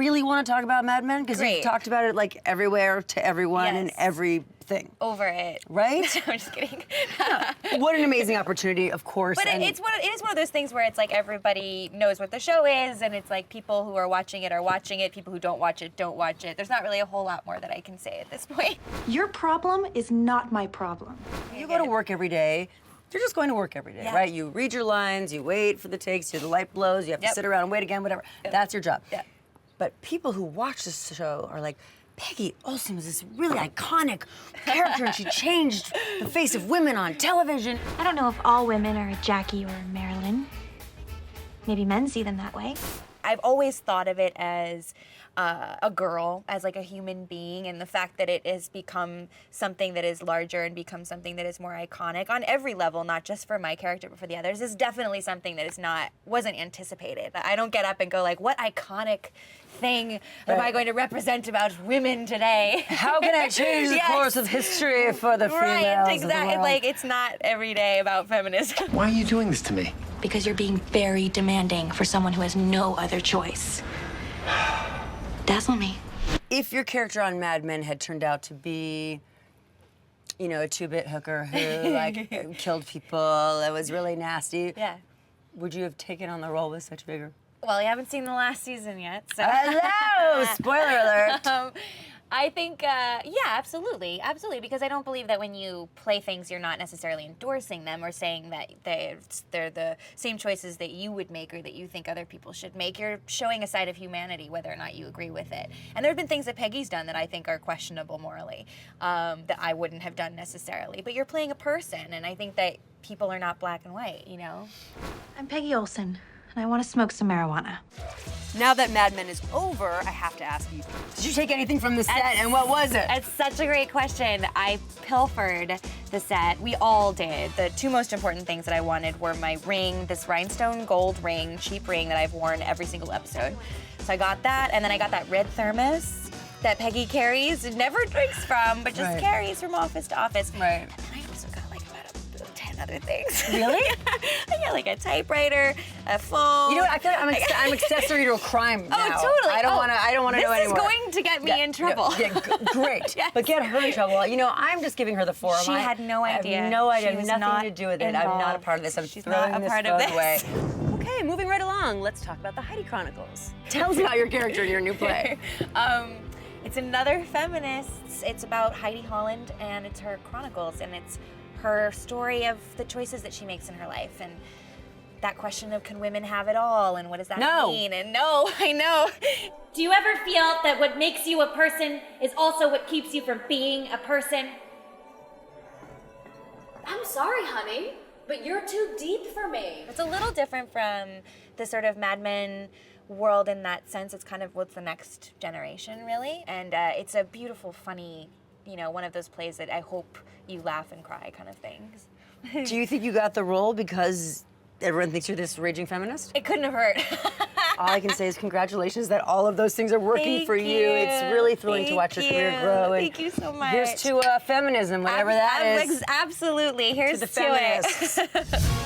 really want to talk about Mad Men? Because you've talked about it like everywhere to everyone and everything. Over it. Right? I'm just kidding. What an amazing opportunity, of course. But it is one of those things where it's like everybody knows what the show is, and it's like people who are watching it, people who don't watch it, don't watch it. There's not really a whole lot more that I can say at this point. Your problem is not my problem. You go to work every day. You're just going to work every day, right? You read your lines, you wait for the takes, the light blows, you have to sit around and wait again, whatever. That's your job. But people who watch this show are like, Peggy Olson was this really iconic character and she changed the face of women on television. I don't know if all women are Jackie or Marilyn. Maybe men see them that way. I've always thought of it as a girl, as like a human being, and the fact that it has become something that is larger and become something that is more iconic on every level, not just for my character but for the others, is definitely something that wasn't anticipated. I don't get up and go like, what iconic thing am I going to represent about women today? How can I change the course of history for the females? Right, exactly. Like, it's not every day about feminism. Why are you doing this to me? Because you're being very demanding for someone who has no other choice. Dazzle me. If your character on Mad Men had turned out to be, you know, a two-bit hooker who like killed people, that was really nasty, would you have taken on the role with such vigor? Well, you haven't seen the last season yet, so. Hello! Spoiler alert. I think, yeah, absolutely, because I don't believe that when you play things, you're not necessarily endorsing them or saying that they're the same choices that you would make or that you think other people should make. You're showing a side of humanity, whether or not you agree with it. And there have been things that Peggy's done that I think are questionable morally, that I wouldn't have done necessarily. But you're playing a person, and I think that people are not black and white, you know? I'm Peggy Olson, and I want to smoke some marijuana. Now that Mad Men is over, I have to ask you, did you take anything from the set, and what was it? It's such a great question. I pilfered the set. We all did. The two most important things that I wanted were my ring, this rhinestone gold ring, cheap ring that I've worn every single episode. So I got that, and then I got that red thermos that Peggy carries, never drinks from, but just carries from office to office. Right. And then I also got like about 10 other things. Really? I got like a typewriter, a phone. You know what? I feel like I'm accessory to a crime now. Oh, totally. I don't want to know anymore. This is going to get me in trouble. Great. Yes. But get her in trouble. You know, I'm just giving her the forum. She had no idea. I have no idea. She was Nothing not to do with it. involved. I'm not a part of this. I'm She's throwing not a this part phone of away. this. Okay, moving right along. Let's talk about the Heidi Chronicles. Tell us about your character in your new play. It's another feminist. It's about Heidi Holland, and it's her chronicles, and it's her story of the choices that she makes in her life, and that question of can women have it all, and what does that mean? And no, I know. Do you ever feel that what makes you a person is also what keeps you from being a person? I'm sorry, honey, but you're too deep for me. It's a little different from the sort of Mad Men world in that sense. It's kind of what's the next generation, really. And it's a beautiful, funny, you know, one of those plays that I hope you laugh and cry kind of things. Do you think you got the role because everyone thinks you're this raging feminist? It couldn't have hurt. All I can say is congratulations that all of those things are working Thank for you. It's really thrilling to watch your career grow. Thank you so much. Here's to feminism, whatever that is. Absolutely. Here's to the to it. feminists.